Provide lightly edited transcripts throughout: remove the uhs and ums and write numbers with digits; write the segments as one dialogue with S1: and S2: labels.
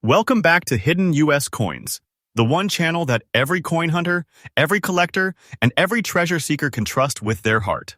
S1: Welcome back to Hidden US Coins, the one channel that every coin hunter, every collector, and every treasure seeker can trust with their heart.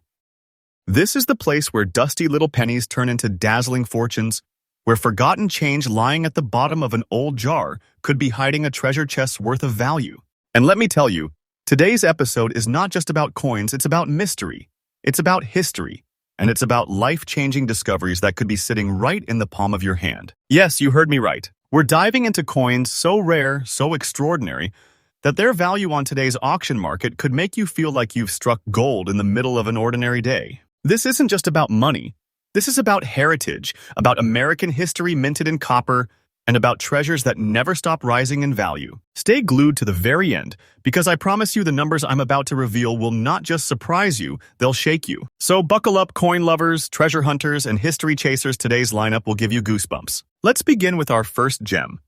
S1: This is the place where dusty little pennies turn into dazzling fortunes, where forgotten change lying at the bottom of an old jar could be hiding a treasure chest's worth of value. And let me tell you, today's episode is not just about coins, it's about mystery, it's about history, and it's about life-changing discoveries that could be sitting right in the palm of your hand. Yes, you heard me right. We're diving into coins so rare, so extraordinary, that their value on today's auction market could make you feel like you've struck gold in the middle of an ordinary day. This isn't just about money. This is about heritage, about American history minted in copper, and about treasures that never stop rising in value. Stay glued to the very end, because I promise you the numbers I'm about to reveal will not just surprise you, they'll shake you. So buckle up, coin lovers, treasure hunters, and history chasers. Today's lineup will give you goosebumps. Let's begin with our first gem,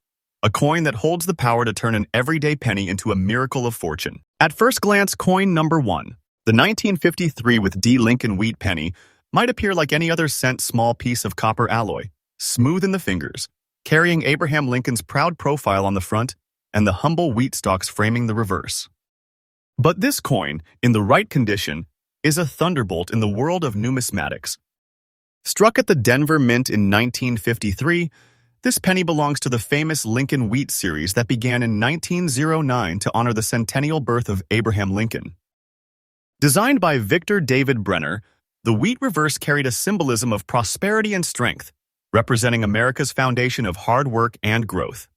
S1: a coin that holds the power to turn an everyday penny into a miracle of fortune. At first glance, coin number 1, the 1953 with D. Lincoln wheat penny, might appear like any other cent small piece of copper alloy, smooth in the fingers, carrying Abraham Lincoln's proud profile on the front and the humble wheat stalks framing the reverse. But this coin, in the right condition, is a thunderbolt in the world of numismatics. Struck at the Denver Mint in 1953, this penny belongs to the famous Lincoln Wheat series that began in 1909 to honor the centennial birth of Abraham Lincoln. Designed by Victor David Brenner, the wheat reverse carried a symbolism of prosperity and strength, representing America's foundation of hard work and growth.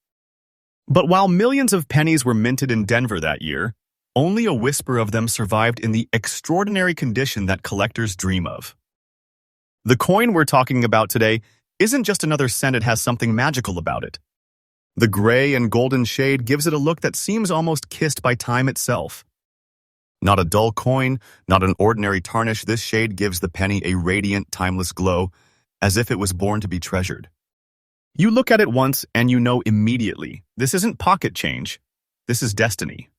S1: But while millions of pennies were minted in Denver that year, only a whisper of them survived in the extraordinary condition that collectors dream of. The coin we're talking about today isn't just another cent, it has something magical about it. The gray and golden shade gives it a look that seems almost kissed by time itself. Not a dull coin, not an ordinary tarnish, this shade gives the penny a radiant, timeless glow, as if it was born to be treasured. You look at it once and you know immediately, this isn't pocket change, this is destiny.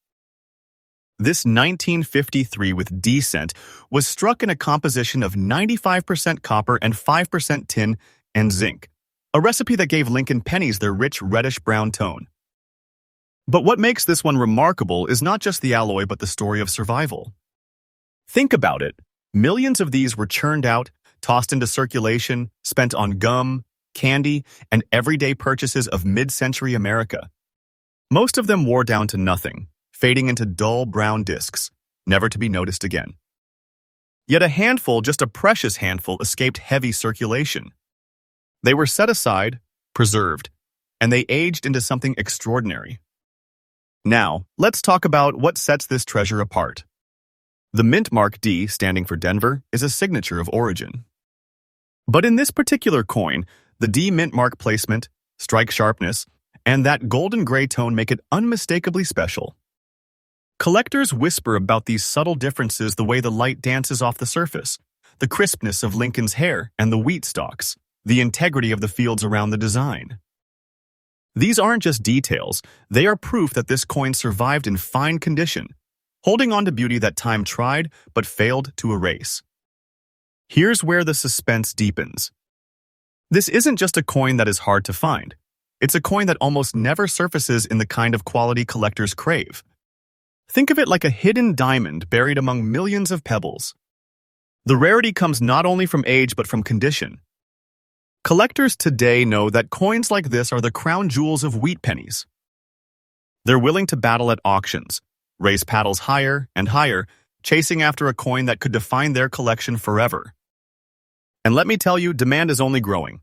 S1: This 1953 with D cent was struck in a composition of 95% copper and 5% tin and zinc, a recipe that gave Lincoln pennies their rich reddish-brown tone. But what makes this one remarkable is not just the alloy but the story of survival. Think about it. Millions of these were churned out, tossed into circulation, spent on gum, candy, and everyday purchases of mid-century America. Most of them wore down to nothing, fading into dull brown discs, never to be noticed again. Yet a handful, just a precious handful, escaped heavy circulation. They were set aside, preserved, and they aged into something extraordinary. Now, let's talk about what sets this treasure apart. The mint mark D, standing for Denver, is a signature of origin. But in this particular coin, the D mint mark placement, strike sharpness, and that golden gray tone make it unmistakably special. Collectors whisper about these subtle differences, the way the light dances off the surface, the crispness of Lincoln's hair and the wheat stalks, the integrity of the fields around the design. These aren't just details, they are proof that this coin survived in fine condition, holding on to beauty that time tried but failed to erase. Here's where the suspense deepens. This isn't just a coin that is hard to find. It's a coin that almost never surfaces in the kind of quality collectors crave. Think of it like a hidden diamond buried among millions of pebbles. The rarity comes not only from age but from condition. Collectors today know that coins like this are the crown jewels of wheat pennies. They're willing to battle at auctions, raise paddles higher and higher, chasing after a coin that could define their collection forever. And let me tell you, demand is only growing.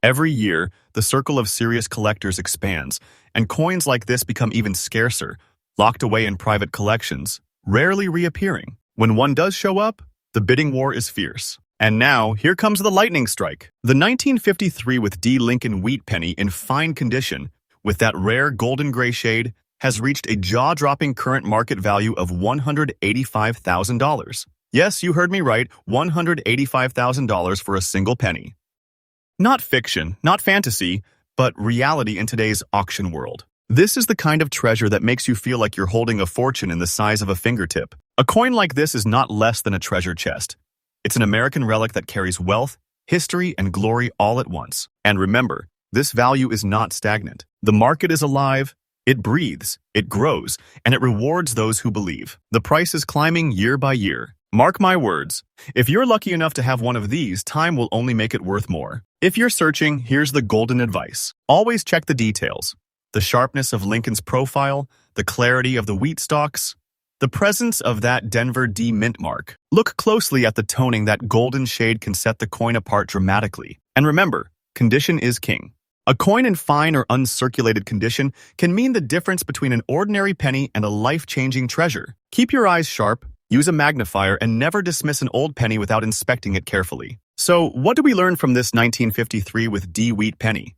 S1: Every year, the circle of serious collectors expands, and coins like this become even scarcer, locked away in private collections, rarely reappearing. When one does show up, the bidding war is fierce. And now, here comes the lightning strike. The 1953 with D. Lincoln wheat penny in fine condition, with that rare golden gray shade, has reached a jaw-dropping current market value of $185,000. Yes, you heard me right, $185,000 for a single penny. Not fiction, not fantasy, but reality in today's auction world. This is the kind of treasure that makes you feel like you're holding a fortune in the size of a fingertip. A coin like this is not less than a treasure chest. It's an American relic that carries wealth, history, and glory all at once. And remember, This value is not stagnant. The market is alive, it breathes, it grows, and it rewards those who believe. The price is climbing year by year. Mark my words, if you're lucky enough to have one of these, time will only make it worth more. If you're searching, here's the golden advice. Always check the details. The sharpness of Lincoln's profile, the clarity of the wheat stalks, the presence of that Denver D mint mark. Look closely at the toning. That golden shade can set the coin apart dramatically. And remember, condition is king. A coin in fine or uncirculated condition can mean the difference between an ordinary penny and a life-changing treasure. Keep your eyes sharp, use a magnifier, and never dismiss an old penny without inspecting it carefully. So, what do we learn from this 1953 with D wheat penny?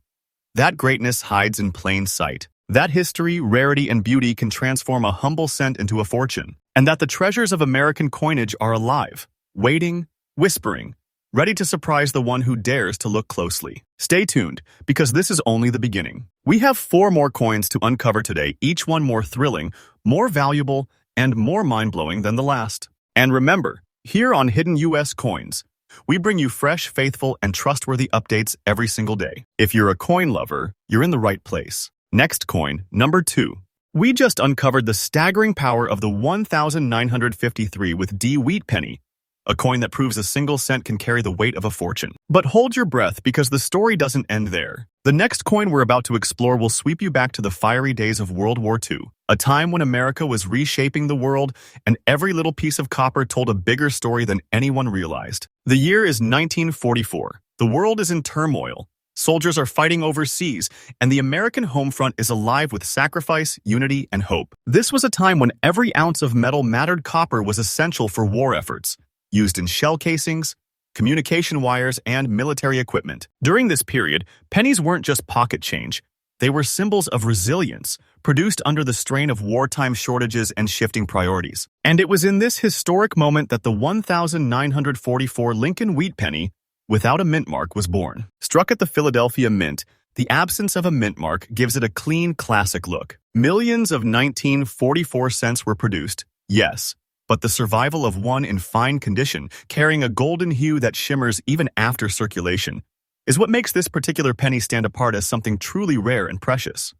S1: That greatness hides in plain sight. That history, rarity, and beauty can transform a humble cent into a fortune. And that the treasures of American coinage are alive, waiting, whispering, ready to surprise the one who dares to look closely. Stay tuned, because this is only the beginning. We have 4 more coins to uncover today, each one more thrilling, more valuable, and more mind-blowing than the last. And remember, here on Hidden US Coins, we bring you fresh, faithful, and trustworthy updates every single day. If you're a coin lover, you're in the right place. Next coin, number 2. We just uncovered the staggering power of the 1953 with D wheat penny, a coin that proves a single cent can carry the weight of a fortune. But hold your breath, because the story doesn't end there. The next coin we're about to explore will sweep you back to the fiery days of World War II, a time when America was reshaping the world and every little piece of copper told a bigger story than anyone realized. The year is 1944. The world is in turmoil. Soldiers are fighting overseas, and the American home front is alive with sacrifice, unity, and hope. This was a time when every ounce of metal mattered. Copper was essential for war efforts, used in shell casings, communication wires, and military equipment. During this period, pennies weren't just pocket change. They were symbols of resilience, produced under the strain of wartime shortages and shifting priorities. And it was in this historic moment that the 1944 Lincoln wheat penny, without a mint mark, was born. Struck at the Philadelphia Mint, the absence of a mint mark gives it a clean, classic look. Millions of 1944 cents were produced, yes, but the survival of one in fine condition, carrying a golden hue that shimmers even after circulation, is what makes this particular penny stand apart as something truly rare and precious.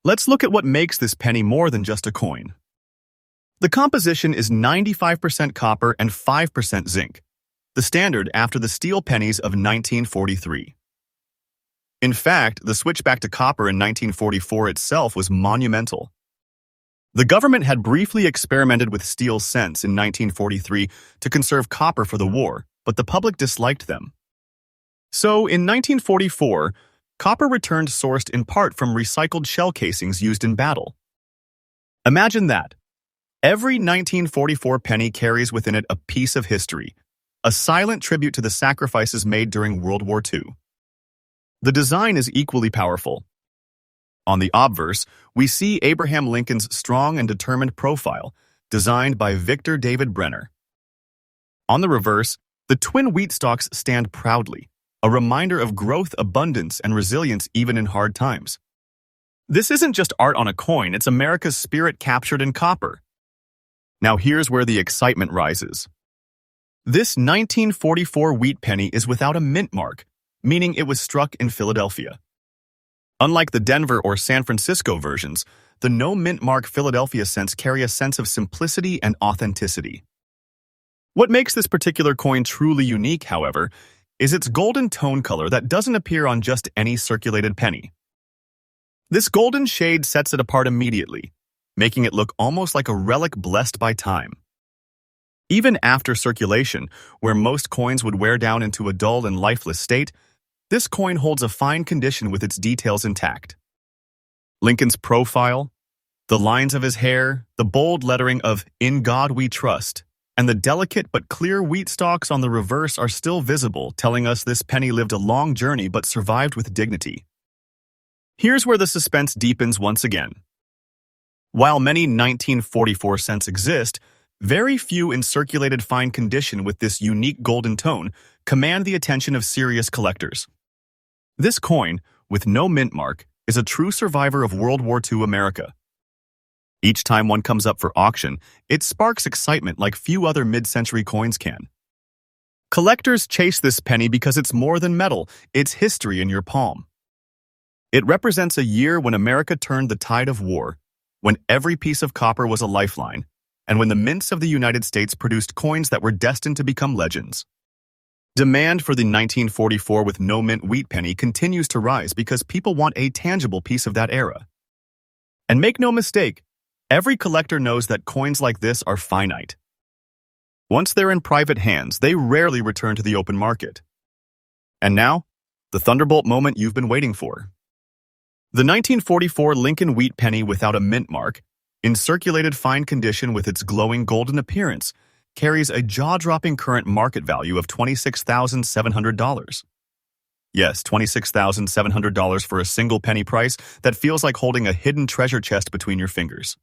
S1: Let's look at what makes this penny more than just a coin. The composition is 95% copper and 5% zinc, the standard after the steel pennies of 1943. In fact, the switch back to copper in 1944 itself was monumental. The government had briefly experimented with steel cents in 1943 to conserve copper for the war, but the public disliked them. So, in 1944, copper returned, sourced in part from recycled shell casings used in battle. Imagine that. Every 1944 penny carries within it a piece of history, a silent tribute to the sacrifices made during World War II. The design is equally powerful. On the obverse, we see Abraham Lincoln's strong and determined profile, designed by Victor David Brenner. On the reverse, the twin wheat stalks stand proudly, a reminder of growth, abundance, and resilience even in hard times. This isn't just art on a coin, it's America's spirit captured in copper. Now here's where the excitement rises. This 1944 wheat penny is without a mint mark, meaning it was struck in Philadelphia. Unlike the Denver or San Francisco versions, the no mint mark Philadelphia cents carry a sense of simplicity and authenticity. What makes this particular coin truly unique, however, is its golden tone color that doesn't appear on just any circulated penny. This golden shade sets it apart immediately, making it look almost like a relic blessed by time. Even after circulation, where most coins would wear down into a dull and lifeless state, this coin holds a fine condition with its details intact. Lincoln's profile, the lines of his hair, the bold lettering of "In God We Trust," and the delicate but clear wheat stalks on the reverse are still visible, telling us this penny lived a long journey but survived with dignity. Here's where the suspense deepens once again. While many 1944 cents exist, very few in circulated fine condition with this unique golden tone command the attention of serious collectors. This coin, with no mint mark, is a true survivor of World War II America. Each time one comes up for auction, it sparks excitement like few other mid-century coins can. Collectors chase this penny because it's more than metal, it's history in your palm. It represents a year when America turned the tide of war, when every piece of copper was a lifeline, and when the mints of the United States produced coins that were destined to become legends. Demand for the 1944 with no mint wheat penny continues to rise because people want a tangible piece of that era. And make no mistake, every collector knows that coins like this are finite. Once they're in private hands, they rarely return to the open market. And now, the thunderbolt moment you've been waiting for. The 1944 Lincoln wheat penny without a mint mark, in circulated fine condition with its glowing golden appearance, carries a jaw-dropping current market value of $26,700. Yes, $26,700 for a single penny price that feels like holding a hidden treasure chest between your fingers.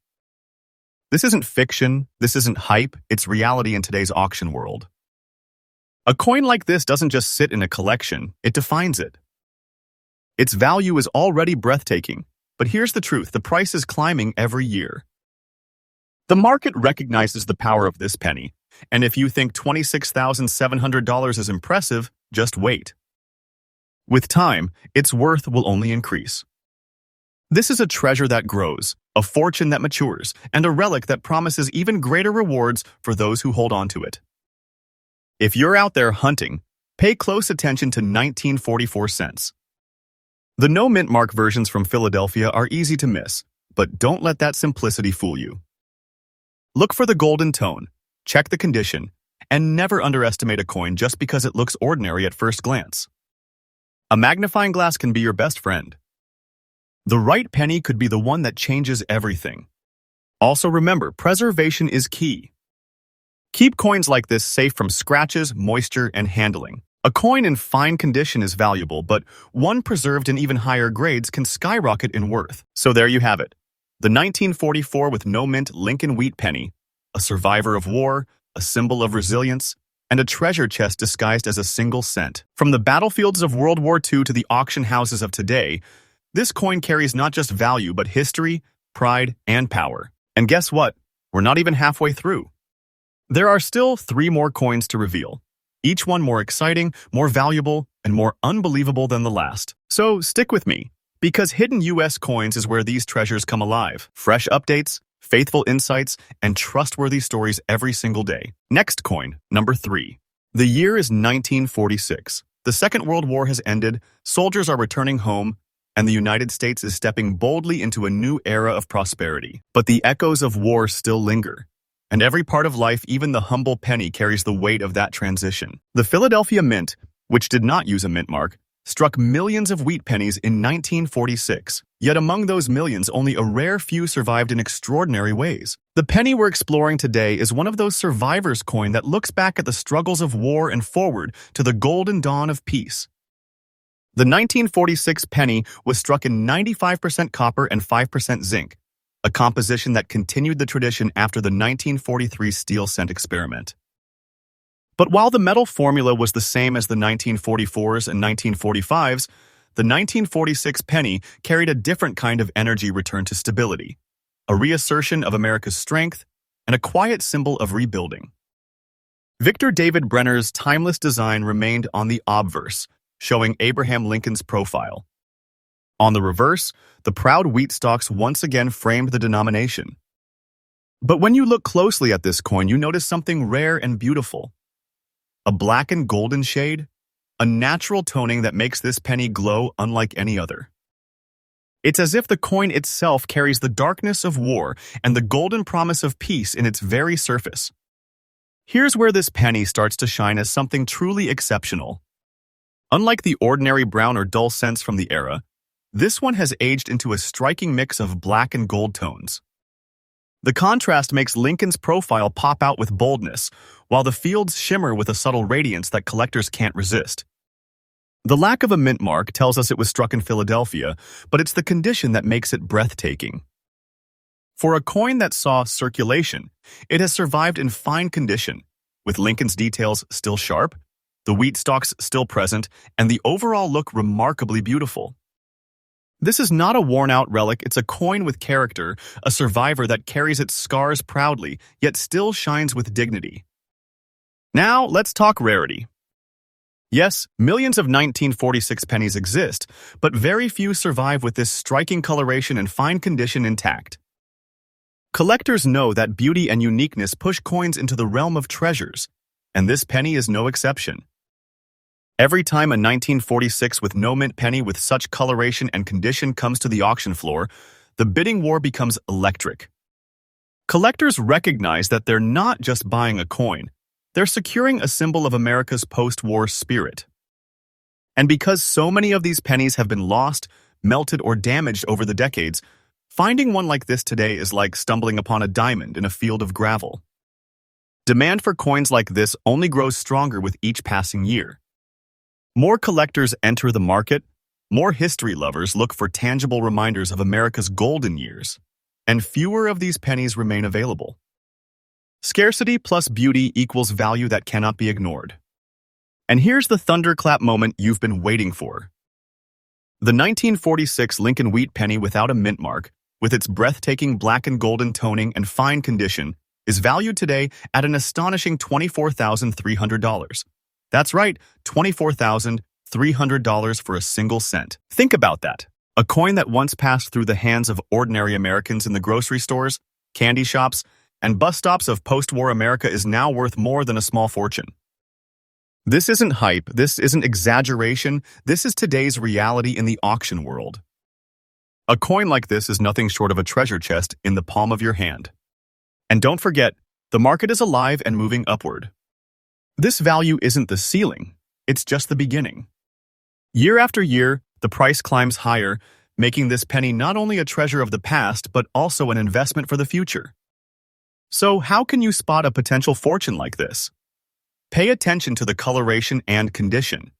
S1: This isn't fiction, this isn't hype, it's reality in today's auction world. A coin like this doesn't just sit in a collection, it defines it. Its value is already breathtaking, but here's the truth, the price is climbing every year. The market recognizes the power of this penny, and if you think $26,700 is impressive, just wait. With time, its worth will only increase. This is a treasure that grows, a fortune that matures, and a relic that promises even greater rewards for those who hold on to it. If you're out there hunting, pay close attention to 1944 cents. The no mint mark versions from Philadelphia are easy to miss, but don't let that simplicity fool you. Look for the golden tone, check the condition, and never underestimate a coin just because it looks ordinary at first glance. A magnifying glass can be your best friend. The right penny could be the one that changes everything. Also remember, preservation is key. Keep coins like this safe from scratches, moisture, and handling. A coin in fine condition is valuable, but one preserved in even higher grades can skyrocket in worth. So there you have it. The 1944 with no mint Lincoln wheat penny, a survivor of war, a symbol of resilience, and a treasure chest disguised as a single cent. From the battlefields of World War II to the auction houses of today, this coin carries not just value, but history, pride, and power. And guess what? We're not even halfway through. There are still 3 more coins to reveal, each one more exciting, more valuable, and more unbelievable than the last. So stick with me, because hidden US coins is where these treasures come alive. Fresh updates, faithful insights, and trustworthy stories every single day. Next coin, number 3. The year is 1946. The Second World War has ended, soldiers are returning home, and the United States is stepping boldly into a new era of prosperity. But the echoes of war still linger, and every part of life, even the humble penny, carries the weight of that transition. The Philadelphia Mint, which did not use a mint mark, struck millions of wheat pennies in 1946. Yet among those millions, only a rare few survived in extraordinary ways. The penny we're exploring today is one of those survivors' coin that looks back at the struggles of war and forward to the golden dawn of peace. The 1946 penny was struck in 95% copper and 5% zinc, a composition that continued the tradition after the 1943 steel cent experiment. But while the metal formula was the same as the 1944s and 1945s, the 1946 penny carried a different kind of energy return to stability, a reassertion of America's strength, and a quiet symbol of rebuilding. Victor David Brenner's timeless design remained on the obverse, showing Abraham Lincoln's profile. On the reverse, the proud wheat stalks once again framed the denomination. But when you look closely at this coin, you notice something rare and beautiful. A black and golden shade, a natural toning that makes this penny glow unlike any other. It's as if the coin itself carries the darkness of war and the golden promise of peace in its very surface. Here's where this penny starts to shine as something truly exceptional. Unlike the ordinary brown or dull cents from the era, this one has aged into a striking mix of black and gold tones. The contrast makes Lincoln's profile pop out with boldness, while the fields shimmer with a subtle radiance that collectors can't resist. The lack of a mint mark tells us it was struck in Philadelphia, but it's the condition that makes it breathtaking. For a coin that saw circulation, it has survived in fine condition, with Lincoln's details still sharp, the wheat stalks still present, and the overall look remarkably beautiful. This is not a worn-out relic, it's a coin with character, a survivor that carries its scars proudly, yet still shines with dignity. Now, let's talk rarity. Yes, millions of 1946 pennies exist, but very few survive with this striking coloration and fine condition intact. Collectors know that beauty and uniqueness push coins into the realm of treasures, and this penny is no exception. Every time a 1946 with no mint penny with such coloration and condition comes to the auction floor, the bidding war becomes electric. Collectors recognize that they're not just buying a coin, they're securing a symbol of America's post-war spirit. And because so many of these pennies have been lost, melted, or damaged over the decades, finding one like this today is like stumbling upon a diamond in a field of gravel. Demand for coins like this only grows stronger with each passing year. More collectors enter the market, more history lovers look for tangible reminders of America's golden years, and fewer of these pennies remain available. Scarcity plus beauty equals value that cannot be ignored. And here's the thunderclap moment you've been waiting for. The 1946 Lincoln wheat penny without a mint mark, with its breathtaking black and golden toning and fine condition, is valued today at an astonishing $24,300. That's right, $24,300 for a single cent. Think about that. A coin that once passed through the hands of ordinary Americans in the grocery stores, candy shops, and bus stops of post-war America is now worth more than a small fortune. This isn't hype, this isn't exaggeration, this is today's reality in the auction world. A coin like this is nothing short of a treasure chest in the palm of your hand. And don't forget, the market is alive and moving upward. This value isn't the ceiling, it's just the beginning. Year after year, the price climbs higher, making this penny not only a treasure of the past, but also an investment for the future. So how can you spot a potential fortune like this? Pay attention to the coloration and condition.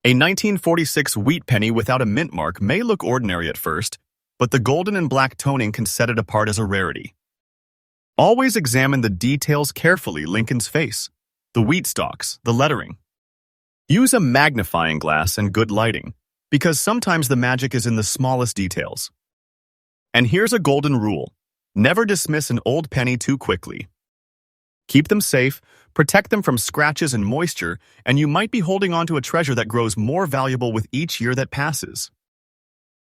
S1: A 1946 wheat penny without a mint mark may look ordinary at first, but the golden and black toning can set it apart as a rarity. Always examine the details carefully: Lincoln's face, the wheat stalks, the lettering. Use a magnifying glass and good lighting, because sometimes the magic is in the smallest details. And here's a golden rule: never dismiss an old penny too quickly. Keep them safe, protect them from scratches and moisture, and you might be holding on to a treasure that grows more valuable with each year that passes.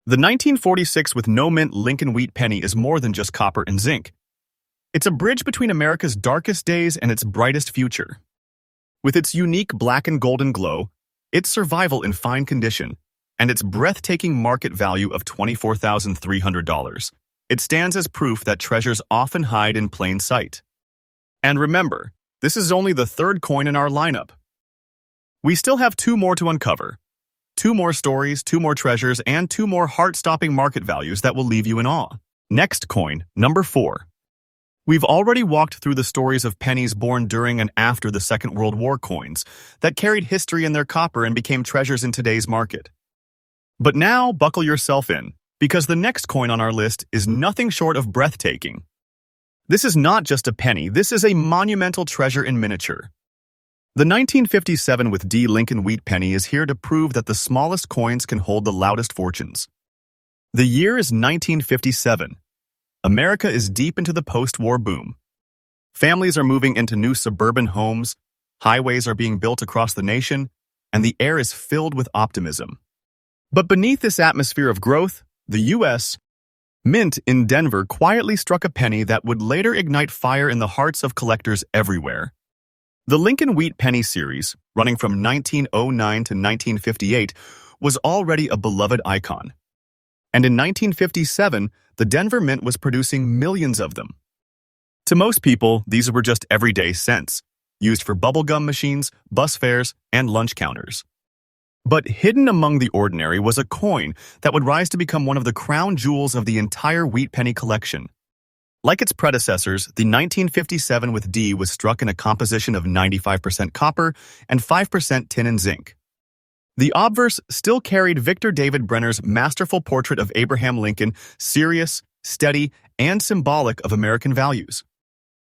S1: The 1946 with no mint Lincoln wheat penny is more than just copper and zinc. It's a bridge between America's darkest days and its brightest future. With its unique black and golden glow, its survival in fine condition, and its breathtaking market value of $24,300, it stands as proof that treasures often hide in plain sight. And remember, this is only the third coin in our lineup. We still have two more to uncover. Two more stories, two more treasures, and two more heart-stopping market values that will leave you in awe. Next coin, number 4. We've already walked through the stories of pennies born during and after the Second World War coins that carried history in their copper and became treasures in today's market. But now, buckle yourself in, because the next coin on our list is nothing short of breathtaking. This is not just a penny, this is a monumental treasure in miniature. The 1957 with D Lincoln wheat penny is here to prove that the smallest coins can hold the loudest fortunes. The year is 1957. America is deep into the post-war boom. Families are moving into new suburban homes, highways are being built across the nation, and the air is filled with optimism. But beneath this atmosphere of growth, the U.S. Mint in Denver quietly struck a penny that would later ignite fire in the hearts of collectors everywhere. The Lincoln Wheat Penny series, running from 1909 to 1958, was already a beloved icon. And in 1957, the Denver Mint was producing millions of them. To most people, these were just everyday cents, used for bubblegum machines, bus fares, and lunch counters. But hidden among the ordinary was a coin that would rise to become one of the crown jewels of the entire wheat penny collection. Like its predecessors, the 1957 with D was struck in a composition of 95% copper and 5% tin and zinc. The obverse still carried Victor David Brenner's masterful portrait of Abraham Lincoln, serious, steady, and symbolic of American values.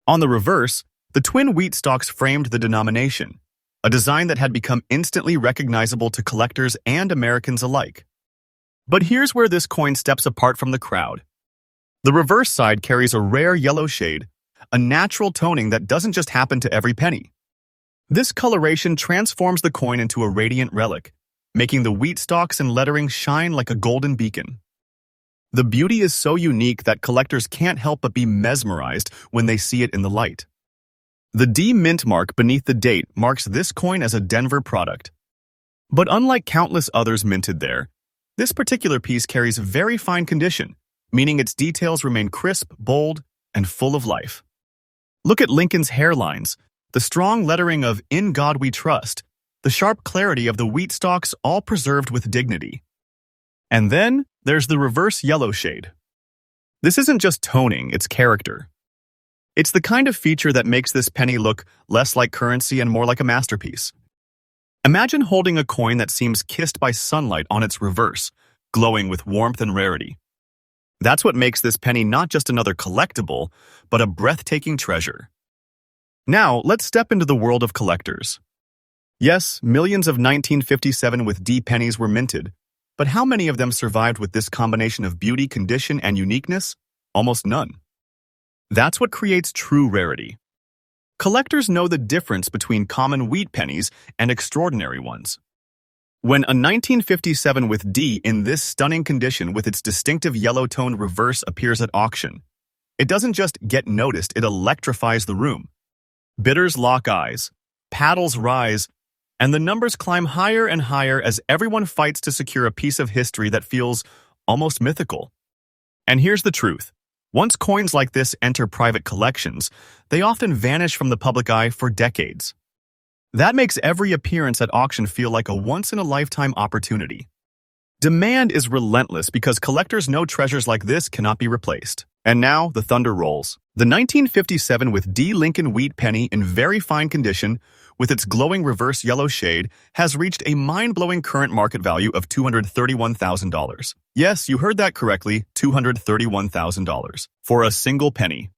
S1: On the reverse, the twin wheat stalks framed the denomination, a design that had become instantly recognizable to collectors and Americans alike. But here's where this coin steps apart from the crowd. The reverse side carries a rare yellow shade, a natural toning that doesn't just happen to every penny. This coloration transforms the coin into a radiant relic, making the wheat stalks and lettering shine like a golden beacon. The beauty is so unique that collectors can't help but be mesmerized when they see it in the light. The D mint mark beneath the date marks this coin as a Denver product. But unlike countless others minted there, this particular piece carries very fine condition, meaning its details remain crisp, bold, and full of life. Look at Lincoln's hairlines, the strong lettering of "In God We Trust," the sharp clarity of the wheat stalks, all preserved with dignity. And then there's the reverse yellow shade. This isn't just toning, it's character. It's the kind of feature that makes this penny look less like currency and more like a masterpiece. Imagine holding a coin that seems kissed by sunlight on its reverse, glowing with warmth and rarity. That's what makes this penny not just another collectible, but a breathtaking treasure. Now, let's step into the world of collectors. Yes, millions of 1957 with D pennies were minted, but how many of them survived with this combination of beauty, condition, and uniqueness? Almost none. That's what creates true rarity. Collectors know the difference between common wheat pennies and extraordinary ones. When a 1957 with D in this stunning condition with its distinctive yellow-toned reverse appears at auction, it doesn't just get noticed, it electrifies the room. Bidders lock eyes, paddles rise, and the numbers climb higher and higher as everyone fights to secure a piece of history that feels almost mythical. And here's the truth. Once coins like this enter private collections, they often vanish from the public eye for decades. That makes every appearance at auction feel like a once-in-a-lifetime opportunity. Demand is relentless because collectors know treasures like this cannot be replaced. And now, the thunder rolls. The 1957 with D Lincoln wheat penny in very fine condition, with its glowing reverse yellow shade, has reached a mind-blowing current market value of $231,000. Yes, you heard that correctly, $231,000 for a single penny.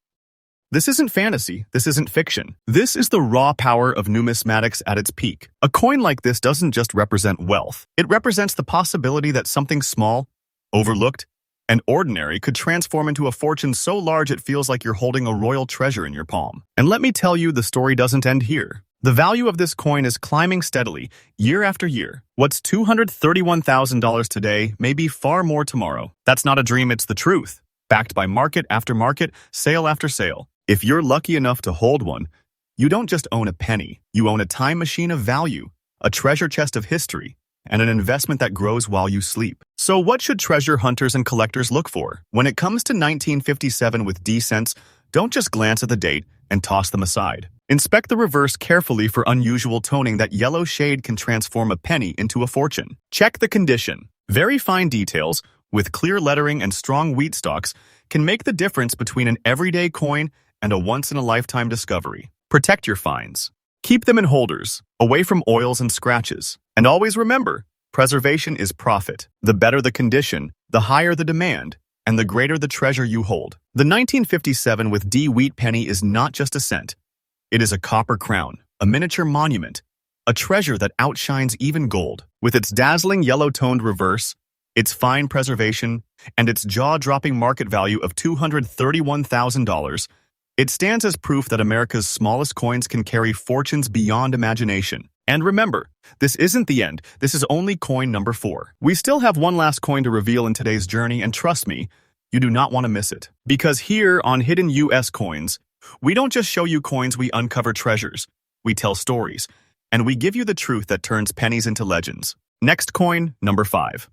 S1: This isn't fantasy, this isn't fiction. This is the raw power of numismatics at its peak. A coin like this doesn't just represent wealth. It represents the possibility that something small, overlooked, and ordinary could transform into a fortune so large it feels like you're holding a royal treasure in your palm. And let me tell you, the story doesn't end here. The value of this coin is climbing steadily, year after year. What's $231,000 today may be far more tomorrow. That's not a dream, it's the truth. Backed by market after market, sale after sale. If you're lucky enough to hold one, you don't just own a penny. You own a time machine of value, a treasure chest of history, and an investment that grows while you sleep. So what should treasure hunters and collectors look for? When it comes to 1957 with D cents, don't just glance at the date and toss them aside. Inspect the reverse carefully for unusual toning. That yellow shade can transform a penny into a fortune. Check the condition. Very fine details, with clear lettering and strong wheat stalks, can make the difference between an everyday coin and a once-in-a-lifetime discovery. Protect your finds. Keep them in holders, away from oils and scratches. And always remember, preservation is profit. The better the condition, the higher the demand, and the greater the treasure you hold. The 1957 with D wheat penny is not just a cent. It is a copper crown, a miniature monument, a treasure that outshines even gold. With its dazzling yellow-toned reverse, its fine preservation, and its jaw-dropping market value of $231,000, it stands as proof that America's smallest coins can carry fortunes beyond imagination. And remember, this isn't the end. This is only coin number 4. We still have one last coin to reveal in today's journey, and trust me, you do not want to miss it. Because here on Hidden US Coins, we don't just show you coins, we uncover treasures. We tell stories, and we give you the truth that turns pennies into legends. Next coin, number 5.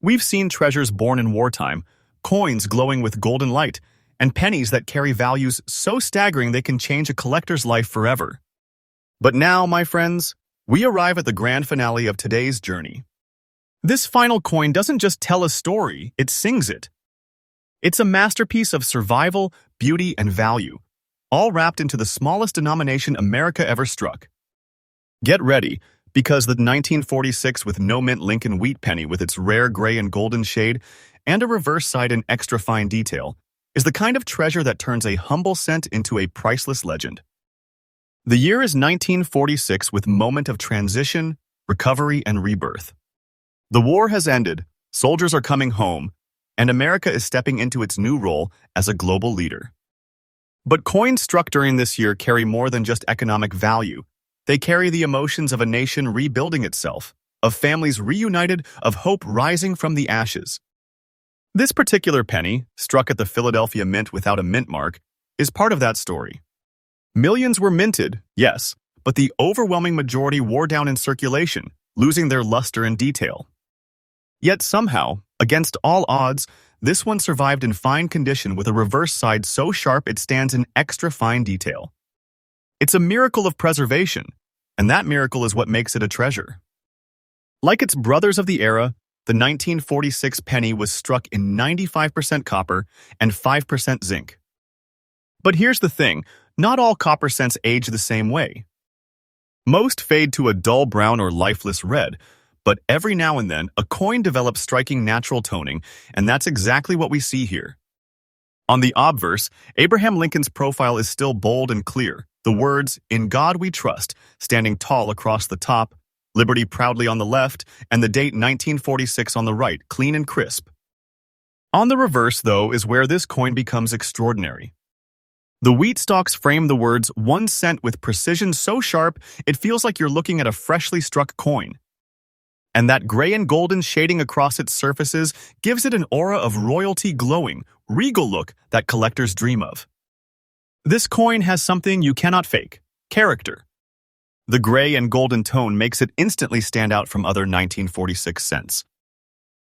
S1: We've seen treasures born in wartime, coins glowing with golden light, and pennies that carry values so staggering they can change a collector's life forever. But now, my friends, we arrive at the grand finale of today's journey. This final coin doesn't just tell a story, it sings it. It's a masterpiece of survival, beauty, and value, all wrapped into the smallest denomination America ever struck. Get ready, because the 1946 with no mint Lincoln wheat penny with its rare gray and golden shade and a reverse side in extra fine detail is the kind of treasure that turns a humble cent into a priceless legend. The year is 1946 with moment of transition, recovery, and rebirth. The war has ended, soldiers are coming home, and America is stepping into its new role as a global leader. But coins struck during this year carry more than just economic value. They carry the emotions of a nation rebuilding itself, of families reunited, of hope rising from the ashes. This particular penny, struck at the Philadelphia Mint without a mint mark, is part of that story. Millions were minted, yes, but the overwhelming majority wore down in circulation, losing their luster and detail. Yet somehow, against all odds, this one survived in fine condition with a reverse side so sharp it stands in extra fine detail. It's a miracle of preservation, and that miracle is what makes it a treasure. Like its brothers of the era, the 1946 penny was struck in 95% copper and 5% zinc. But here's the thing, not all copper cents age the same way. Most fade to a dull brown or lifeless red, but every now and then a coin develops striking natural toning, and that's exactly what we see here. On the obverse, Abraham Lincoln's profile is still bold and clear, the words, "In God we trust," standing tall across the top, liberty proudly on the left, and the date 1946 on the right, clean and crisp. On the reverse, though, is where this coin becomes extraordinary. The wheat stalks frame the words 1 cent with precision so sharp it feels like you're looking at a freshly struck coin. And that gray and golden shading across its surfaces gives it an aura of royalty glowing, regal look that collectors dream of. This coin has something you cannot fake: character. The gray and golden tone makes it instantly stand out from other 1946 cents.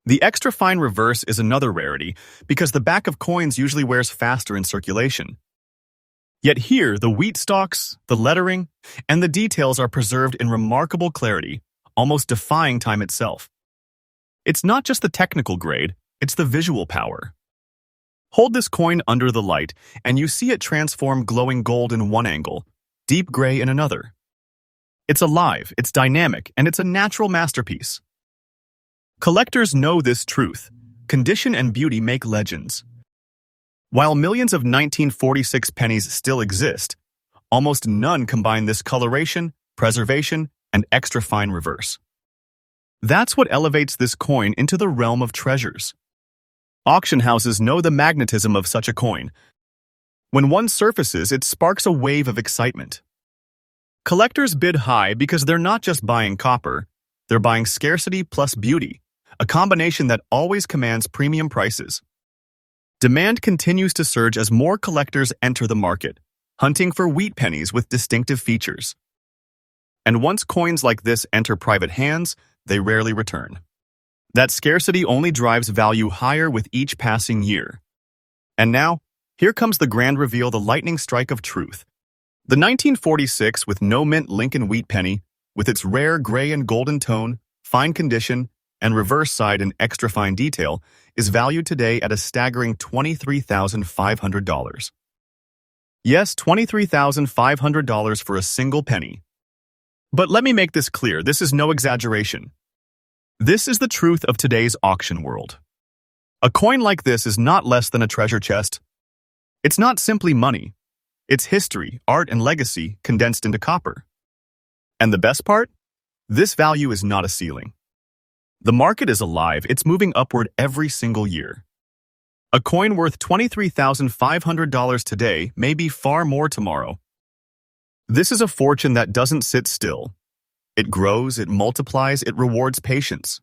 S1: The extra fine reverse is another rarity because the back of coins usually wears faster in circulation. Yet here, the wheat stalks, the lettering, and the details are preserved in remarkable clarity, almost defying time itself. It's not just the technical grade, it's the visual power. Hold this coin under the light, and you see it transform glowing gold in one angle, deep gray in another. It's alive, it's dynamic, and it's a natural masterpiece. Collectors know this truth. Condition and beauty make legends. While millions of 1946 pennies still exist, almost none combine this coloration, preservation, and extra fine reverse. That's what elevates this coin into the realm of treasures. Auction houses know the magnetism of such a coin. When one surfaces, it sparks a wave of excitement. Collectors bid high because they're not just buying copper, they're buying scarcity plus beauty, a combination that always commands premium prices. Demand continues to surge as more collectors enter the market, hunting for wheat pennies with distinctive features. And once coins like this enter private hands, they rarely return. That scarcity only drives value higher with each passing year. And now, here comes the grand reveal, the lightning strike of truth. The 1946 with no mint Lincoln wheat penny, with its rare gray and golden tone, fine condition, and reverse side and extra fine detail, is valued today at a staggering $23,500. Yes, $23,500 for a single penny. But let me make this clear, this is no exaggeration. This is the truth of today's auction world. A coin like this is not less than a treasure chest. It's not simply money. It's history, art, and legacy condensed into copper. And the best part? This value is not a ceiling. The market is alive, it's moving upward every single year. A coin worth $23,500 today may be far more tomorrow. This is a fortune that doesn't sit still. It grows, it multiplies, it rewards patience.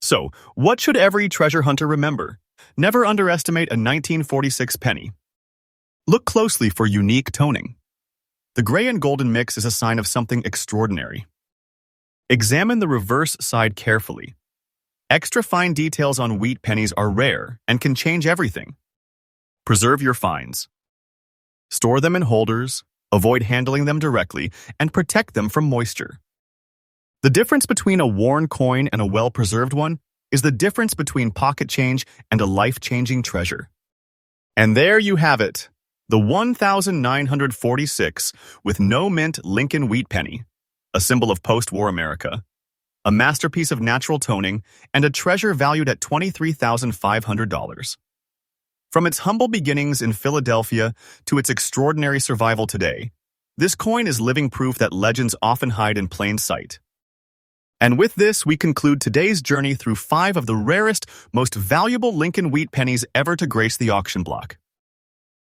S1: So, what should every treasure hunter remember? Never underestimate a 1946 penny. Look closely for unique toning. The gray and golden mix is a sign of something extraordinary. Examine the reverse side carefully. Extra fine details on wheat pennies are rare and can change everything. Preserve your finds. Store them in holders, avoid handling them directly, and protect them from moisture. The difference between a worn coin and a well-preserved one is the difference between pocket change and a life-changing treasure. And there you have it, the 1946 with no mint Lincoln wheat penny, a symbol of post-war America, a masterpiece of natural toning, and a treasure valued at $23,500. From its humble beginnings in Philadelphia to its extraordinary survival today, this coin is living proof that legends often hide in plain sight. And with this, we conclude today's journey through 5 of the rarest, most valuable Lincoln wheat pennies ever to grace the auction block.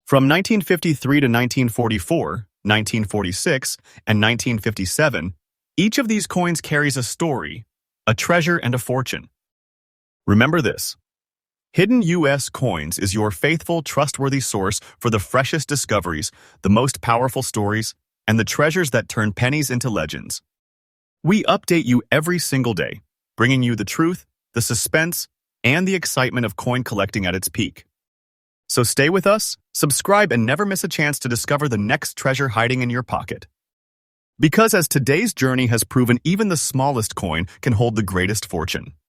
S1: From 1953 to 1944, 1946, and 1957, each of these coins carries a story, a treasure, and a fortune. Remember this. Hidden U.S. Coins is your faithful, trustworthy source for the freshest discoveries, the most powerful stories, and the treasures that turn pennies into legends. We update you every single day, bringing you the truth, the suspense, and the excitement of coin collecting at its peak. So stay with us, subscribe, and never miss a chance to discover the next treasure hiding in your pocket. Because as today's journey has proven, even the smallest coin can hold the greatest fortune.